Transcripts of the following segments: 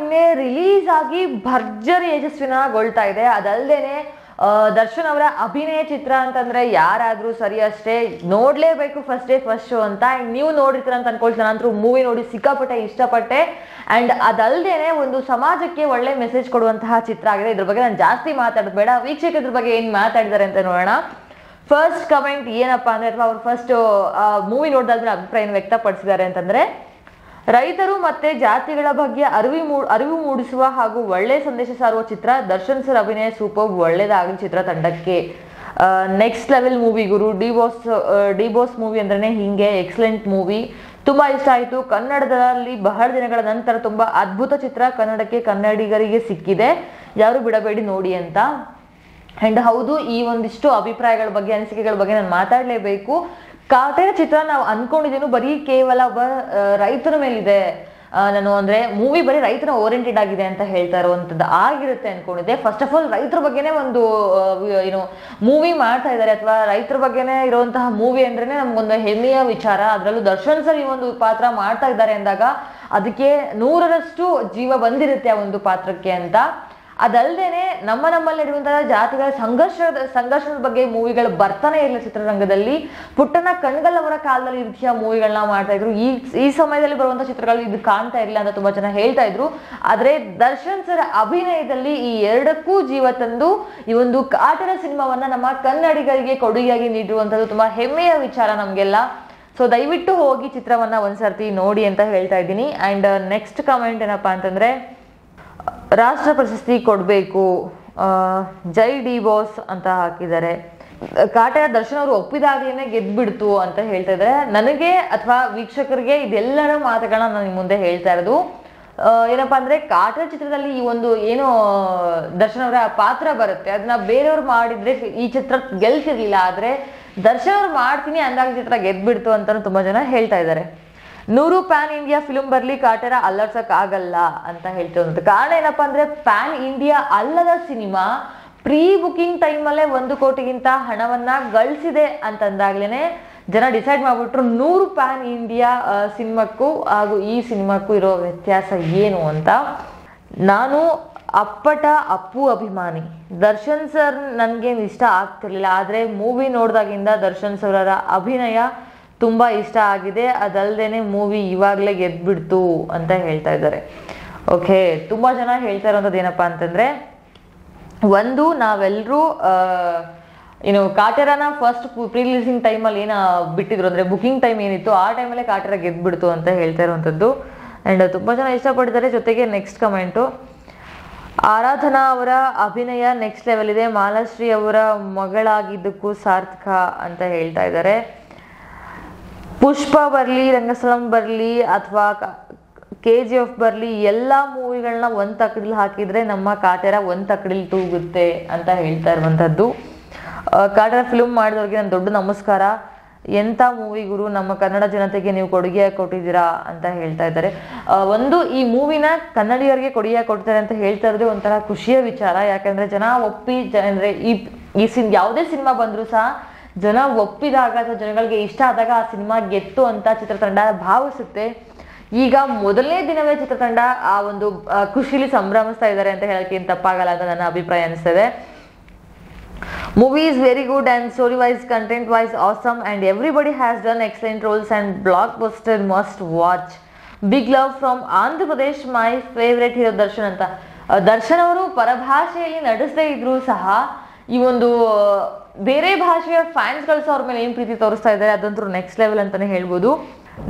ನಿನ್ನೆ ರಿಲೀಸ್ ಆಗಿ ಭರ್ಜರಿ ಯಶಸ್ವಿನಗೊಳ್ತಾ ಇದೆ. ಅದಲ್ಲದೇನೆ ದರ್ಶನ್ ಅವರ ಅಭಿನಯ ಚಿತ್ರ ಅಂತಂದ್ರೆ ಯಾರಾದ್ರೂ ಸರಿ ಅಷ್ಟೇ ನೋಡ್ಲೇಬೇಕು ಫಸ್ಟ್ ಡೇ ಫಸ್ಟ್ ಶೋ ಅಂತ. ನೀವು ನೋಡಿರ್ತೀರ ಅಂತ ಅನ್ಕೊಳ್ತೀನಿ. ನಾನಂತೂ ಮೂವಿ ನೋಡಿ ಸಿಕ್ಕಾಪಟ್ಟೆ ಇಷ್ಟಪಟ್ಟೆ. ಅಂಡ್ ಅದಲ್ಲದೇನೆ ಒಂದು ಸಮಾಜಕ್ಕೆ ಒಳ್ಳೆ ಮೆಸೇಜ್ ಕೊಡುವಂತಹ ಚಿತ್ರ ಆಗಿದೆ. ಇದ್ರ ಬಗ್ಗೆ ನಾನು ಜಾಸ್ತಿ ಮಾತಾಡೋದು ಬೇಡ, ವೀಕ್ಷಕರ ಇದ್ರ ಬಗ್ಗೆ ಏನ್ ಮಾತಾಡಿದ್ದಾರೆ ಅಂತ ನೋಡೋಣ. ಫಸ್ಟ್ ಕಮೆಂಟ್ ಏನಪ್ಪಾ ಅಂದ್ರೆ, ಅಥವಾ ಅವ್ರು ಫಸ್ಟ್ ಮೂವಿ ನೋಡಿದಾದ್ಮೇಲೆ ಅಭಿಪ್ರಾಯ ವ್ಯಕ್ತಪಡಿಸಿದ್ದಾರೆ ಅಂತಂದ್ರೆ, ರೈತರು ಮತ್ತೆ ಜಾತಿಗಳ ಬಗ್ಗೆ ಅರಿವು ಮೂಡಿಸುವ ಹಾಗೂ ಒಳ್ಳೆ ಸಂದೇಶ ಸಾರುವ ಚಿತ್ರ. ದರ್ಶನ್ ಸರ್ ಅಭಿನಯ ಸೂಪರ್, ಒಳ್ಳೇದಾಗಲಿ ಚಿತ್ರ ತಂಡಕ್ಕೆ. ನೆಕ್ಸ್ಟ್ ಲೆವೆಲ್ ಮೂವಿ ಗುರು. ಡಿ ಬಾಸ್ ಮೂವಿ ಅಂದ್ರೆ ಹಿಂಗೆ ಎಕ್ಸಲೆಂಟ್ ಮೂವಿ, ತುಂಬಾ ಇಷ್ಟ ಆಯ್ತು. ಕನ್ನಡದಲ್ಲಿ ಬಹಳ ದಿನಗಳ ನಂತರ ತುಂಬಾ ಅದ್ಭುತ ಚಿತ್ರ ಕನ್ನಡಕ್ಕೆ, ಕನ್ನಡಿಗರಿಗೆ ಸಿಕ್ಕಿದೆ, ಯಾರು ಬಿಡಬೇಡಿ ನೋಡಿ ಅಂತ. ಅಂಡ್ ಹೌದು, ಈ ಒಂದಿಷ್ಟು ಅಭಿಪ್ರಾಯಗಳ ಬಗ್ಗೆ ಅನಿಸಿಕೆಗಳ ಬಗ್ಗೆ ನಾನು ಮಾತಾಡ್ಲೇಬೇಕು. ಕಾಟೇರ ಚಿತ್ರ ನಾವು ಅನ್ಕೊಂಡಿದ್ದೇನು ಬರೀ ಕೇವಲ ಒಬ್ಬ ರೈತರ ಮೇಲಿದೆ, ನಾನು ಅಂದ್ರೆ ಮೂವಿ ಬರೀ ರೈತರ ಓರಿಯೆಂಟೆಡ್ ಆಗಿದೆ ಅಂತ ಹೇಳ್ತಾ ಇರುವಂತದ್ದು ಆಗಿರುತ್ತೆ ಅನ್ಕೊಂಡಿದ್ದೆ. ಫಸ್ಟ್ ಆಫ್ ಆಲ್ ರೈತರ ಬಗ್ಗೆನೇ ಒಂದು ಏನು ಮೂವಿ ಮಾಡ್ತಾ ಇದ್ದಾರೆ, ಅಥವಾ ರೈತರ ಬಗ್ಗೆನೇ ಇರುವಂತಹ ಮೂವಿ ಅಂದ್ರೇನೆ ನಮ್ಗೊಂದು ಹೆಮ್ಮೆಯ ವಿಚಾರ. ಅದ್ರಲ್ಲೂ ದರ್ಶನ್ ಸರ್ ಈ ಒಂದು ಪಾತ್ರ ಮಾಡ್ತಾ ಇದ್ದಾರೆ ಅಂದಾಗ ಅದಕ್ಕೆ 100ರಷ್ಟು ಜೀವ ಬಂದಿರುತ್ತೆ ಆ ಒಂದು ಪಾತ್ರಕ್ಕೆ ಅಂತ. ಅದಲ್ಲದೇನೆ ನಮ್ಮಲ್ಲಿ ಇರುವಂತಹ ಜಾತಿಗಳ ಸಂಘರ್ಷದ ಬಗ್ಗೆ ಮೂವಿಗಳು ಬರ್ತಾನೆ ಇಲ್ಲ ಚಿತ್ರರಂಗದಲ್ಲಿ. ಪುಟ್ಟನ ಕಣ್ಗಲ್ ಅವರ ಕಾಲದಲ್ಲಿ ಈ ರೀತಿಯ ಮೂವಿಗಳನ್ನ ಮಾಡ್ತಾ ಇದ್ರು. ಈ ಸಮಯದಲ್ಲಿ ಬರುವಂತಹ ಚಿತ್ರಗಳು ಇದು ಕಾಣ್ತಾ ಇರಲಿಲ್ಲ ಅಂತ ತುಂಬಾ ಜನ ಹೇಳ್ತಾ ಇದ್ರು. ಆದ್ರೆ ದರ್ಶನ್ ಸರ್ ಅಭಿನಯದಲ್ಲಿ ಈ ಎರಡಕ್ಕೂ ಜೀವ ತಂದು ಈ ಒಂದು ಕಾಟರ ಸಿನಿಮಾವನ್ನ ನಮ್ಮ ಕನ್ನಡಿಗರಿಗೆ ಕೊಡುಗೆಯಾಗಿ ನೀಡಿರುವಂತದ್ದು ತುಂಬಾ ಹೆಮ್ಮೆಯ ವಿಚಾರ ನಮ್ಗೆಲ್ಲ. ಸೊ ದಯವಿಟ್ಟು ಹೋಗಿ ಚಿತ್ರವನ್ನ ಒಂದ್ಸರ್ತಿ ನೋಡಿ ಅಂತ ಹೇಳ್ತಾ ಇದ್ದೀನಿ. ಅಂಡ್ ನೆಕ್ಸ್ಟ್ ಕಮೆಂಟ್ ಏನಪ್ಪಾ ಅಂತಂದ್ರೆ, ರಾಷ್ಟ್ರ ಪ್ರಶಸ್ತಿ ಕೊಡಬೇಕು, ಜೈ ಡಿ ಬಾಸ್ ಅಂತ ಹಾಕಿದ್ದಾರೆ. ಕಾಟೇರ ದರ್ಶನ್ ಅವರು ಒಪ್ಪಿದಾಗ್ಲೇನೆ ಗೆದ್ಬಿಡ್ತು ಅಂತ ಹೇಳ್ತಾ ಇದ್ದಾರೆ. ನನಗೆ ಅಥವಾ ವೀಕ್ಷಕರಿಗೆ ಇದೆಲ್ಲರ ಮಾತುಗಳನ್ನ ನಾನು ಮುಂದೆ ಹೇಳ್ತಾ ಇರೋದು ಏನಪ್ಪಾ ಅಂದ್ರೆ, ಕಾಟೇರ ಚಿತ್ರದಲ್ಲಿ ಈ ಒಂದು ಏನು ದರ್ಶನ್ ಅವರ ಪಾತ್ರ ಬರುತ್ತೆ ಅದನ್ನ ಬೇರೆಯವ್ರು ಮಾಡಿದ್ರೆ ಈ ಚಿತ್ರ ಗೆಲ್ತಿರ್ಲಿಲ್ಲ. ಆದ್ರೆ ದರ್ಶನ್ ಅವ್ರು ಮಾಡ್ತೀನಿ ಅಂದಾಗ ಚಿತ್ರ ಗೆದ್ಬಿಡ್ತು ಅಂತ ತುಂಬಾ ಜನ ಹೇಳ್ತಾ ಇದ್ದಾರೆ. 100 ಪ್ಯಾನ್ ಇಂಡಿಯಾ ಫಿಲ್ಮ್ ಬರ್ಲಿ, ಕಾಟೇರ ಅಲ್ಲರ್ಸಕ್ ಆಗಲ್ಲ ಅಂತ ಹೇಳ್ತಿರೋದು. ಕಾರಣ ಏನಪ್ಪಾ ಅಂದ್ರೆ, ಪ್ಯಾನ್ ಇಂಡಿಯಾ ಅಲ್ಲದ ಸಿನಿಮಾ ಪ್ರೀ ಬುಕಿಂಗ್ ಟೈಮಲ್ಲೇ 1 ಕೋಟಿಗಿಂತ ಹಣವನ್ನ ಗಳಿಸಿದೆ ಅಂತಂದಾಗ್ಲೇನೆ ಜನ ಡಿಸೈಡ್ ಮಾಡ್ಬಿಟ್ರು 100 ಪ್ಯಾನ್ ಇಂಡಿಯಾ ಸಿನಿಮಾಕ್ಕೂ ಹಾಗೂ ಈ ಸಿನಿಮಾಕ್ಕೂ ಇರೋ ವ್ಯತ್ಯಾಸ ಏನು ಅಂತ. ನಾನು ಅಪ್ಪಟ ಅಪ್ಪು ಅಭಿಮಾನಿ. ದರ್ಶನ್ ಸರ್ ನನ್ಗೇನು ಇಷ್ಟ ಆಗ್ತಿರ್ಲಿಲ್ಲ, ಆದ್ರೆ ಮೂವಿ ನೋಡ್ದಾಗಿಂದ ದರ್ಶನ್ ಸರ್ ಅವರ ಅಭಿನಯ ತುಂಬಾ ಇಷ್ಟ ಆಗಿದೆ. ಅದಲ್ದೇನೆ ಮೂವಿ ಇವಾಗ್ಲೇ ಗೆದ್ಬಿಡ್ತು ಅಂತ ಹೇಳ್ತಾ ಇದ್ದಾರೆ. ಓಕೆ, ತುಂಬಾ ಜನ ಹೇಳ್ತಾ ಇರೋಂಥದ್ದು ಏನಪ್ಪಾ ಅಂತಂದ್ರೆ, ಒಂದು ನಾವೆಲ್ಲರೂ ಏನು ಕಾಟೇರನ ಫಸ್ಟ್ ಪ್ರೀ ರಿಲೀಸಿಂಗ್ ಟೈಮಲ್ಲಿ ಏನು ಬಿಟ್ಟಿದ್ರು ಅಂದ್ರೆ ಬುಕಿಂಗ್ ಟೈಮ್ ಏನಿತ್ತು ಆ ಟೈಮಲ್ಲೇ ಕಾಟೇರ ಗೆದ್ಬಿಡ್ತು ಅಂತ ಹೇಳ್ತಾ ಇರುವಂಥದ್ದು. ಅಂಡ್ ತುಂಬಾ ಜನ ಇಷ್ಟಪಟ್ಟಿದ್ದಾರೆ. ಜೊತೆಗೆ ನೆಕ್ಸ್ಟ್ ಕಮೆಂಟು, ಆರಾಧನಾ ಅವರ ಅಭಿನಯ ನೆಕ್ಸ್ಟ್ ಲೆವೆಲ್ ಇದೆ, ಮಾಲಾಶ್ರೀ ಅವರ ಮಗಳಾಗಿದ್ದಕ್ಕೂ ಸಾರ್ಥಕ ಅಂತ ಹೇಳ್ತಾ ಇದ್ದಾರೆ. ಪುಷ್ಪ ಬರಲಿ, ರಂಗಸ್ಥಳಂ ಬರಲಿ ಅಥವಾ KGF ಬರಲಿ, ಎಲ್ಲ ಮೂವಿಗಳನ್ನ ಒಂದು ತಕ್ಕಡಿಲಿ ಹಾಕಿದ್ರೆ ನಮ್ಮ ಕಾಟೇರ ಒಂದು ತಕ್ಕಡಿಲಿ ತೂಗುತ್ತೆ ಅಂತ ಹೇಳ್ತಾ ಇರುವಂಥದ್ದು. ಕಾಟೇರ ಫಿಲ್ಮ್ ಮಾಡಿದವ್ರಿಗೆ ನನ್ನ ದೊಡ್ಡ ನಮಸ್ಕಾರ. ಎಂಥ ಮೂವಿ ಗುರು, ನಮ್ಮ ಕನ್ನಡ ಜನತೆಗೆ ನೀವು ಕೊಡುಗೆ ಕೊಟ್ಟಿದ್ದೀರಾ ಅಂತ ಹೇಳ್ತಾ ಇದ್ದಾರೆ. ಒಂದು ಈ ಮೂವಿನ ಕನ್ನಡಿಗರಿಗೆ ಕೊಡುಗೆ ಕೊಡ್ತಾರೆ ಅಂತ ಹೇಳ್ತಾ ಇರೋದೇ ಒಂಥರ ಖುಷಿಯ ವಿಚಾರ. ಯಾಕಂದ್ರೆ ಜನ ಒಪ್ಪಿ ಅಂದ್ರೆ ಈ ಯಾವುದೇ ಸಿನಿಮಾ ಬಂದ್ರು ಸಹ ಜನ ಒಪ್ಪಿದಾಗ ಅಥವಾ ಜನಗಳಿಗೆ ಇಷ್ಟ ಆದಾಗ ಆ ಸಿನಿಮಾ ಗೆತ್ತು ಅಂತ ಚಿತ್ರತಂಡ ಭಾವಿಸುತ್ತೆ. ಈಗ ಮೊದಲನೇ ದಿನವೇ ಚಿತ್ರತಂಡ ಆ ಒಂದು ಖುಷಿಲಿ ಸಂಭ್ರಮಿಸ್ತಾ ಇದ್ದಾರೆ ಅಂತ ಹೇಳಕ್ಕೆ ಏನು ತಪ್ಪಾಗಲ್ಲ ಅಂತ ನನ್ನ ಅಭಿಪ್ರಾಯ ಅನಿಸ್ತದೆ. Movie is very good and story wise, content wise awesome and everybody has done excellent roles and blockbuster must watch. Big love from Andhra Pradesh, my favorite hero Darshan ಅಂತ. ದರ್ಶನ್ ಅವರು ಪರಭಾಷೆಯಲ್ಲಿ ನಡೆಸದೇ ಇದ್ರು ಸಹ ಈ ಒಂದು ಬೇರೆ ಭಾಷೆಯ ಫ್ಯಾನ್ಸ್ಗಳು ಸಹ ಅವ್ರ ಮೇಲೆ ಏನು ಪ್ರೀತಿ ತೋರಿಸ್ತಾ ಇದ್ದಾರೆ ಅದಂತೂ ನೆಕ್ಸ್ಟ್ ಲೆವೆಲ್ ಅಂತಾನೆ ಹೇಳ್ಬೋದು.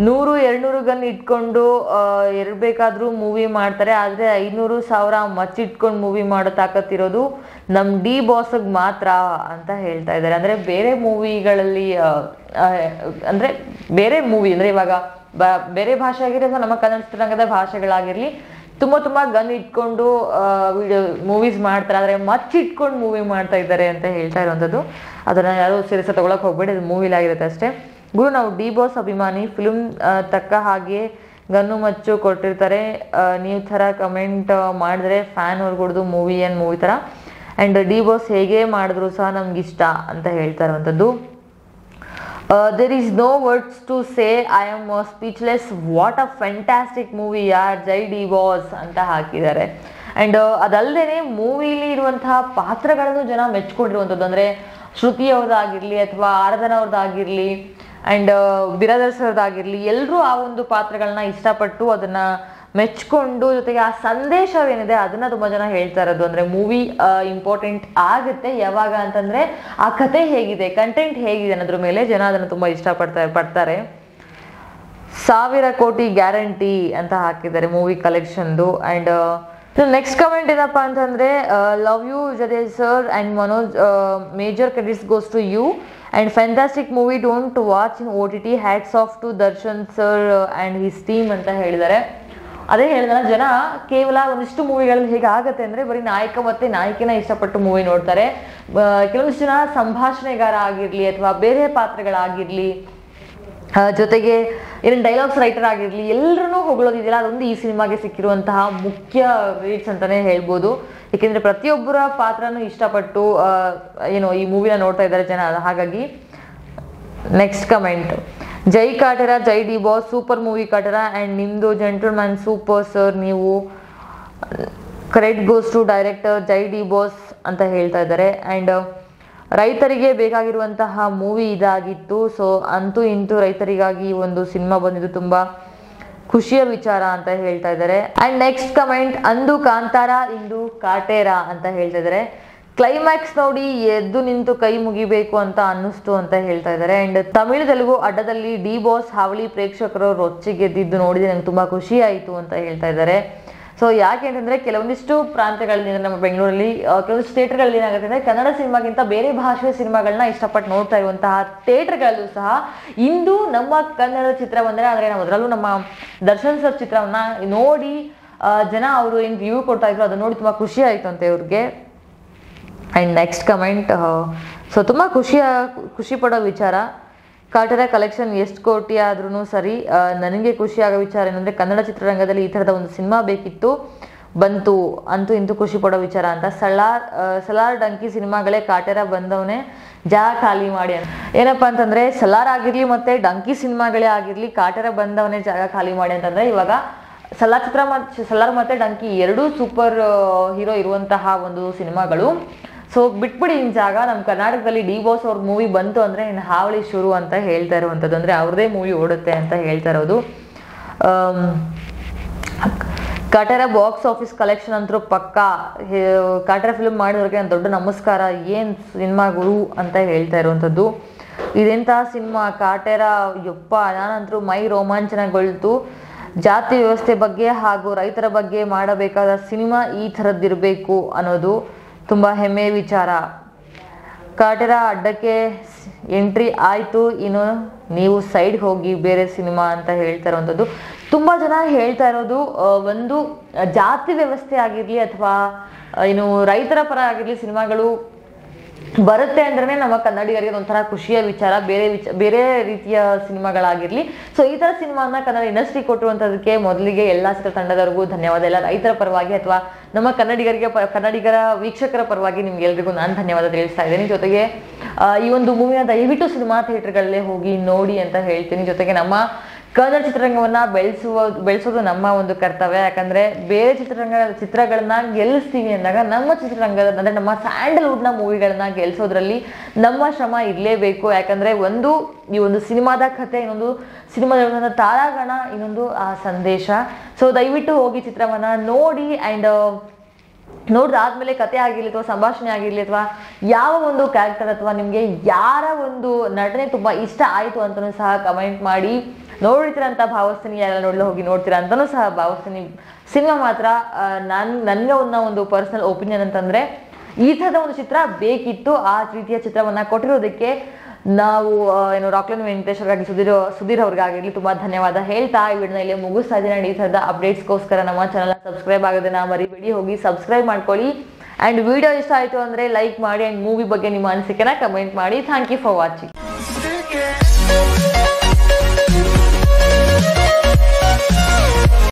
100-200 ಗನ್ ಇಟ್ಕೊಂಡು ಇರಬೇಕಾದ್ರೂ ಮೂವಿ ಮಾಡ್ತಾರೆ. ಆದರೆ 500,000 ಮಚ್ಚಿಟ್ಕೊಂಡು ಮೂವಿ ಮಾಡೋ ತಾಕತ್ತಿರೋದು ನಮ್ಮ ಡಿ ಬಾಸ್ಗೆ ಮಾತ್ರ ಅಂತ ಹೇಳ್ತಾ ಇದ್ದಾರೆ. ಅಂದರೆ ಬೇರೆ ಮೂವಿಗಳಲ್ಲಿ ಅಂದರೆ ಬೇರೆ ಮೂವಿ ಅಂದರೆ ಇವಾಗ ಬೇರೆ ಭಾಷೆ ಆಗಿರಲಿ ಅಥವಾ ನಮ್ಮ ಕನ್ನಡ ಚಿತ್ರರಂಗದ ಭಾಷೆಗಳಾಗಿರಲಿ ತುಂಬ ಗನ್ ಇಟ್ಕೊಂಡು ಮೂವೀಸ್ ಮಾಡ್ತಾರೆ. ಆದರೆ ಮಚ್ಚಿಟ್ಕೊಂಡು ಮೂವಿ ಮಾಡ್ತಾ ಇದ್ದಾರೆ ಅಂತ ಹೇಳ್ತಾ ಇರೋವಂಥದ್ದು. ಅದನ್ನು ಯಾರು ಸೀರಿಯಸ್ ತಗೊಳಕ್ಕೆ ಹೋಗ್ಬೇಡಿ, ಅದು ಮೂವಿಲಾಗಿರುತ್ತೆ ಅಷ್ಟೇ. ಗುರು, ನಾವು ಡಿ ಬಾಸ್ ಅಭಿಮಾನಿ. ಫಿಲ್ಮ್ ತಕ್ಕ ಹಾಗೆ ಗನ್ನು ಮಚ್ಚು ಕೊಟ್ಟಿರ್ತಾರೆ. ನೀವು ಥರ ಕಮೆಂಟ್ ಮಾಡಿದ್ರೆ ಫ್ಯಾನ್ ಹೊರಗೊಡ್ದು ಮೂವಿ ಥರ. ಆ್ಯಂಡ್ ಡಿ ಬಾಸ್ ಹೇಗೆ ಮಾಡಿದ್ರು ಸಹ ನಮ್ಗೆ ಇಷ್ಟ ಅಂತ ಹೇಳ್ತಾ ಇರುವಂಥದ್ದು. There is no words to say, I am speechless, what a fantastic movie ಯಾರ್, ಜೈ ಡಿ ಬಾಸ್ ಅಂತ ಹಾಕಿದ್ದಾರೆ. ಆ್ಯಂಡ್ ಅದಲ್ಲದೆ ಮೂವಿಲಿ ಇರುವಂತಹ ಪಾತ್ರಗಳನ್ನು ಜನ ಮೆಚ್ಕೊಂಡಿರುವಂಥದ್ದು, ಅಂದರೆ ಶ್ರುತಿ ಅವ್ರದ್ದಾಗಿರಲಿ ಅಥವಾ ಆರಾಧನಾ ಅವ್ರದ್ದಾಗಿರಲಿ ಆ್ಯಂಡ್ ಬಿರಾದರ್ ಸರ್ದಾಗಿರಲಿ, ಎಲ್ಲರೂ ಆ ಒಂದು ಪಾತ್ರಗಳನ್ನ ಇಷ್ಟಪಟ್ಟು ಅದನ್ನು ಮೆಚ್ಕೊಂಡು, ಜೊತೆಗೆ ಆ ಸಂದೇಶವೇನಿದೆ ಅದನ್ನು ತುಂಬ ಜನ ಹೇಳ್ತಾ ಇರೋದು. ಅಂದರೆ ಮೂವಿ ಇಂಪಾರ್ಟೆಂಟ್ ಆಗುತ್ತೆ ಯಾವಾಗ ಅಂತಂದರೆ ಆ ಕತೆ ಹೇಗಿದೆ, ಕಂಟೆಂಟ್ ಹೇಗಿದೆ ಅನ್ನೋದ್ರ ಮೇಲೆ ಜನ ಅದನ್ನು ತುಂಬ ಪಡ್ತಾರೆ. 1000 ಕೋಟಿ ಗ್ಯಾರಂಟಿ ಅಂತ ಹಾಕಿದ್ದಾರೆ ಮೂವಿ ಕಲೆಕ್ಷನ್ದು. ಆ್ಯಂಡ್ ನೆಕ್ಸ್ಟ್ ಕಮೆಂಟ್ ಏನಪ್ಪ ಅಂತಂದರೆ, love you Jadesh sir and Manoj, major credits goes to you and fantastic movie, don't watch in OTT, hats off to Darshan sir and his team ಅಂತ ಹೇಳಿದ್ದಾರೆ. ಅದೇ ಹೇಳಿದ್ರೆ ಜನ ಕೇವಲ ಒಂದಿಷ್ಟು ಮೂವಿಗಳಲ್ಲಿ ಹೇಗಾಗುತ್ತೆ ಅಂದರೆ ಬರೀ ನಾಯಕ ಮತ್ತು ನಾಯಕಿನ ಇಷ್ಟಪಟ್ಟು ಮೂವಿ ನೋಡ್ತಾರೆ. ಕೆಲವೊಂದಿಷ್ಟು ಜನ ಸಂಭಾಷಣೆಗಾರ ಆಗಿರಲಿ ಅಥವಾ ಬೇರೆ ಪಾತ್ರಗಳಾಗಿರಲಿ, ಜೊತೆಗೆ ಏನೇನು ಡೈಲಾಗ್ಸ್ ರೈಟರ್ ಆಗಿರಲಿ, ಎಲ್ಲರೂ ಹೊಗಳೋದಿದೆಯಲ್ಲ, ಅದೊಂದು ಈ ಸಿನಿಮಾಗೆ ಸಿಕ್ಕಿರುವಂತಹ ಮುಖ್ಯ ರೇಟ್ಸ್ ಅಂತಲೇ ಹೇಳ್ಬೋದು. ಏಕೆಂದರೆ ಪ್ರತಿಯೊಬ್ಬರ ಪಾತ್ರನೂ ಇಷ್ಟಪಟ್ಟು ಈ ಮೂವಿನ ನೋಡ್ತಾ ಇದ್ದಾರೆ ಜನ. ಹಾಗಾಗಿ ನೆಕ್ಸ್ಟ್ ಕಮೆಂಟ್, ಜೈ ಕಾಟೇರ, ಜೈ D boss, super movie Kaatera and ನಿಮ್ಮದು ಜೆಂಟಲ್ಮ್ಯಾನ್ ಸೂಪರ್ ಸರ್, ನೀವು ಕ್ರೆಡಿಟ್ ಗೋಸ್ ಟು ಡೈರೆಕ್ಟರ್ ಜೈ ಡಿ ಬಾಸ್ ಅಂತ ಹೇಳ್ತಾ ಇದ್ದಾರೆ. ಆ್ಯಂಡ್ ರೈತರಿಗೆ ಬೇಕಾಗಿರುವಂತಹ ಮೂವಿ ಇದಾಗಿತ್ತು. ಸೊ ಅಂತೂ ಇಂತೂ ರೈತರಿಗಾಗಿ ಒಂದು ಸಿನಿಮಾ ಬಂದಿದ್ದು ತುಂಬ ಖುಷಿಯ ವಿಚಾರ ಅಂತ ಹೇಳ್ತಾ ಇದ್ದಾರೆ. ಆ್ಯಂಡ್ ನೆಕ್ಸ್ಟ್ ಕಮೆಂಟ್, ಅಂದು ಕಾಂತಾರ ಇಂದು ಕಾಟೇರ ಅಂತ ಹೇಳ್ತಾ ಇದ್ದಾರೆ. ಕ್ಲೈಮ್ಯಾಕ್ಸ್ ನೋಡಿ ಎದ್ದು ನಿಂತು ಕೈ ಮುಗಿಬೇಕು ಅಂತ ಅನ್ನಿಸ್ತು ಅಂತ ಹೇಳ್ತಾ ಇದ್ದಾರೆ. ಆ್ಯಂಡ್ ತಮಿಳು ತೆಲುಗು ಅಡ್ಡದಲ್ಲಿ ಡಿ ಬಾಸ್ ಹಾವಳಿ ಪ್ರೇಕ್ಷಕರು ರೊಚ್ಚಿಗೆದ್ದಿದ್ದು ನೋಡಿದ್ರೆ ನಂಗೆ ತುಂಬ ಖುಷಿ ಆಯಿತು ಅಂತ ಹೇಳ್ತಾ ಇದ್ದಾರೆ. ಸೊ ಯಾಕೆ ಅಂತಂದರೆ ಕೆಲವೊಂದಿಷ್ಟು ಪ್ರಾಂತ್ಯಗಳಲ್ಲಿ, ನಮ್ಮ ಬೆಂಗಳೂರಲ್ಲಿ ಕೆಲವೊಂದಿಷ್ಟು ಥಿಯೇಟರ್ಗಳಲ್ಲಿ ಏನಾಗುತ್ತೆ ಅಂದರೆ ಕನ್ನಡ ಸಿನಿಮಾಗಿಂತ ಬೇರೆ ಭಾಷೆಯ ಸಿನಿಮಾಗಳನ್ನ ಇಷ್ಟಪಟ್ಟು ನೋಡ್ತಾ ಇರುವಂತಹ ಥಿಯೇಟರ್ಗಳಲ್ಲೂ ಸಹ ಇಂದು ನಮ್ಮ ಕನ್ನಡ ಚಿತ್ರ ಬಂದರೆ, ಅಂದರೆ ನಾವು ಅದರಲ್ಲೂ ನಮ್ಮ ದರ್ಶನ್ ಸರ್ ಚಿತ್ರವನ್ನು ನೋಡಿ ಜನ ಅವರು ಏನು ರಿವ್ಯೂ ಕೊಡ್ತಾ ಇದ್ರು ಅದನ್ನು ನೋಡಿ ತುಂಬ ಖುಷಿ ಆಯಿತು ಅಂತ ಇವ್ರಿಗೆ. ಆ್ಯಂಡ್ ನೆಕ್ಸ್ಟ್ ಕಮೆಂಟ್, ಸೊ ತುಂಬ ಖುಷಿ ಪಡೋ ವಿಚಾರ, ಕಾಟೇರ ಕಲೆಕ್ಷನ್ ಎಷ್ಟು ಕೋಟಿ ಆದ್ರೂ ಸರಿ, ನನಗೆ ಖುಷಿಯಾಗೋ ವಿಚಾರ ಏನಂದರೆ ಕನ್ನಡ ಚಿತ್ರರಂಗದಲ್ಲಿ ಈ ಥರದ ಒಂದು ಸಿನಿಮಾ ಬೇಕಿತ್ತು, ಬಂತು, ಅಂತೂ ಇಂತೂ ಖುಷಿ ಪಡೋ ವಿಚಾರ ಅಂತ. ಸಲಾರ್ ಡಂಕಿ ಸಿನಿಮಾಗಳೇ ಕಾಟೇರ ಬಂದವನೇ ಜಾಗ ಖಾಲಿ ಮಾಡಿ ಅಂತ. ಏನಪ್ಪ ಅಂತಂದರೆ ಸಲಾರ್ ಆಗಿರಲಿ ಮತ್ತು ಡಂಕಿ ಸಿನಿಮಾಗಳೇ ಆಗಿರಲಿ, ಕಾಟೇರ ಬಂದವನೇ ಜಾಗ ಖಾಲಿ ಮಾಡಿ ಅಂತಂದರೆ ಇವಾಗ ಸಲಾರ್ ಮತ್ತು ಡಂಕಿ ಎರಡೂ ಸೂಪರ್ ಹೀರೋ ಇರುವಂತಹ ಒಂದು ಸಿನಿಮಾಗಳು. ಸೊ ಬಿಟ್ಬಿಡಿ ಇನ್ ಜಾಗ, ನಮ್ಮ ಕರ್ನಾಟಕದಲ್ಲಿ ಡಿ ಬಾಸ್ ಅವ್ರ ಮೂವಿ ಬಂತು ಅಂದರೆ ಇನ್ನು ಹಾವಳಿ ಶುರು ಅಂತ ಹೇಳ್ತಾ ಇರುವಂಥದ್ದು, ಅಂದರೆ ಅವ್ರದ್ದೇ ಮೂವಿ ಓಡುತ್ತೆ ಅಂತ ಹೇಳ್ತಾ ಇರೋದು. ಕಾಟೇರ ಬಾಕ್ಸ್ ಆಫೀಸ್ ಕಲೆಕ್ಷನ್ ಅಂತೂ ಪಕ್ಕಾ, ಕಾಟೇರ ಫಿಲ್ಮ್ ಮಾಡಿದವ್ರಿಗೆ ದೊಡ್ಡ ನಮಸ್ಕಾರ, ಏನು ಸಿನಿಮಾ ಗುರು ಅಂತ ಹೇಳ್ತಾ ಇರುವಂಥದ್ದು. ಇದೆಂಥ ಸಿನಿಮಾ ಕಾಟೇರ, ಯಪ್ಪ ನಾನಂತರೂ ಮೈ ರೋಮಾಂಚನಗೊಳ್ತು. ಜಾತಿ ವ್ಯವಸ್ಥೆ ಬಗ್ಗೆ ಹಾಗೂ ರೈತರ ಬಗ್ಗೆ ಮಾಡಬೇಕಾದ ಸಿನಿಮಾ ಈ ಥರದ್ದಿರಬೇಕು ಅನ್ನೋದು ತುಂಬ ಹೆಮ್ಮೆಯ ವಿಚಾರ. ಕಾಟೇರ ಅಡ್ಡಕ್ಕೆ ಎಂಟ್ರಿ ಆಯಿತು, ಇನ್ನು ನೀವು ಸೈಡ್ ಹೋಗಿ ಬೇರೆ ಸಿನಿಮಾ ಅಂತ ಹೇಳ್ತಾ ಇರೋವಂಥದ್ದು. ತುಂಬ ಜನ ಹೇಳ್ತಾ ಇರೋದು ಒಂದು ಜಾತಿ ವ್ಯವಸ್ಥೆ ಆಗಿರಲಿ ಅಥವಾ ರೈತರ ಪರ ಆಗಿರಲಿ ಸಿನಿಮಾಗಳು ಬರುತ್ತೆ ಅಂದ್ರೆ ನಮ್ಮ ಕನ್ನಡಿಗರಿಗೆ ಒಂಥರ ಖುಷಿಯ ವಿಚಾರ. ಬೇರೆ ರೀತಿಯ ಸಿನಿಮಾಗಳಾಗಿರಲಿ, ಸೊ ಈ ಥರ ಸಿನಿಮಾನ ಕನ್ನಡ ಇಂಡಸ್ಟ್ರಿ ಕೊಟ್ಟಿರುವಂಥದಕ್ಕೆ ಮೊದಲಿಗೆ ಎಲ್ಲ ಚಿತ್ರತಂಡದವರಿಗೂ ಧನ್ಯವಾದ. ಎಲ್ಲ ರೈತರ ಪರವಾಗಿ ಅಥವಾ ನಮ್ಮ ಕನ್ನಡಿಗರ ವೀಕ್ಷಕರ ಪರವಾಗಿ ನಿಮ್ಗೆಲ್ರಿಗೂ ನಾನು ಧನ್ಯವಾದ ತಿಳಿಸ್ತಾ ಇದ್ದೀನಿ. ಜೊತೆಗೆ ಈ ಒಂದು ಮೂವಿನ ದಯವಿಟ್ಟು ಸಿನಿಮಾ ಥಿಯೇಟರ್ಗಳಲ್ಲೇ ಹೋಗಿ ನೋಡಿ ಅಂತ ಹೇಳ್ತೀನಿ. ಜೊತೆಗೆ ನಮ್ಮ ಕನ್ನಡ ಚಿತ್ರರಂಗವನ್ನ ಬೆಳೆಸೋದು ನಮ್ಮ ಒಂದು ಕರ್ತವ್ಯ. ಯಾಕಂದ್ರೆ ಬೇರೆ ಚಿತ್ರಗಳನ್ನ ಗೆಲ್ಲಿಸ್ತೀವಿ ಅಂದಾಗ ನಮ್ಮ ಚಿತ್ರರಂಗದ ಅಂದ್ರೆ ನಮ್ಮ ಸ್ಯಾಂಡಲ್ವುಡ್ನ ಮೂವಿಗಳನ್ನ ಗೆಲ್ಲಿಸೋದ್ರಲ್ಲಿ ನಮ್ಮ ಶ್ರಮ ಇರಲೇಬೇಕು. ಯಾಕಂದ್ರೆ ಈ ಒಂದು ಸಿನಿಮಾದ ಕಥೆ, ಇನ್ನೊಂದು ಸಿನಿಮಾದ ತಾರಾಗಣ, ಇನ್ನೊಂದು ಆ ಸಂದೇಶ. ಸೊ ದಯವಿಟ್ಟು ಹೋಗಿ ಚಿತ್ರವನ್ನ ನೋಡಿ. ಆ್ಯಂಡ್ ನೋಡಿದಾದ್ಮೇಲೆ ಕತೆ ಆಗಿರ್ಲಿ ಅಥವಾ ಸಂಭಾಷಣೆ ಆಗಿರ್ಲಿ ಅಥವಾ ಯಾವ ಒಂದು ಕ್ಯಾರೆಕ್ಟರ್ ಅಥವಾ ನಿಮಗೆ ಯಾರ ಒಂದು ನಟನೆ ತುಂಬಾ ಇಷ್ಟ ಆಯಿತು ಅಂತಲೂ ಸಹ ಕಮೆಂಟ್ ಮಾಡಿ. ನೋಡ್ತೀರಾ ಅಂತ ಭಾವಿಸ್ತೀನಿ, ಯಾರೆಲ್ಲ ನೋಡಲು ಹೋಗಿ ನೋಡ್ತೀರಾ ಅಂತಲೂ ಸಹ ಭಾವಿಸ್ತೀನಿ. ಸಿನಿಮಾ ಮಾತ್ರ ನನಗೆ ಒಂದು ಪರ್ಸನಲ್ ಒಪಿನಿಯನ್ ಅಂತಂದರೆ ಈ ಥರದ ಒಂದು ಚಿತ್ರ ಬೇಕಿತ್ತು. ಆ ರೀತಿಯ ಚಿತ್ರವನ್ನು ಕೊಟ್ಟಿರೋದಕ್ಕೆ ನಾವು ರಾಕ್ಲೈನ್ ವೆಂಕಟೇಶ್ ಅವ್ರಿಗಾಗಿ ಸುಧೀರ್ ಅವ್ರಿಗಾಗಿರಲಿ ತುಂಬ ಧನ್ಯವಾದ ಹೇಳ್ತಾ ಈ ವಿಡಿಯೋನ ಇಲ್ಲಿ ಮುಗಿಸ್ತಾ ಇದ್ದೀನಿ. ಈ ಥರದ ಅಪ್ಡೇಟ್ಸ್ಗೋಸ್ಕರ ನಮ್ಮ ಚಾನಲ್ನ ಸಬ್ಸ್ಕ್ರೈಬ್ ಆಗೋದನ್ನ ಮರಿಬೇಡಿ, ಹೋಗಿ ಸಬ್ಸ್ಕ್ರೈಬ್ ಮಾಡ್ಕೊಳ್ಳಿ. ಆ್ಯಂಡ್ ವಿಡಿಯೋ ಇಷ್ಟ ಆಯಿತು ಅಂದರೆ ಲೈಕ್ ಮಾಡಿ. ಆ್ಯಂಡ್ ಮೂವಿ ಬಗ್ಗೆ ನಿಮ್ಮ ಅನಿಸಿಕೆನ ಕಮೆಂಟ್ ಮಾಡಿ. Thank you for watching.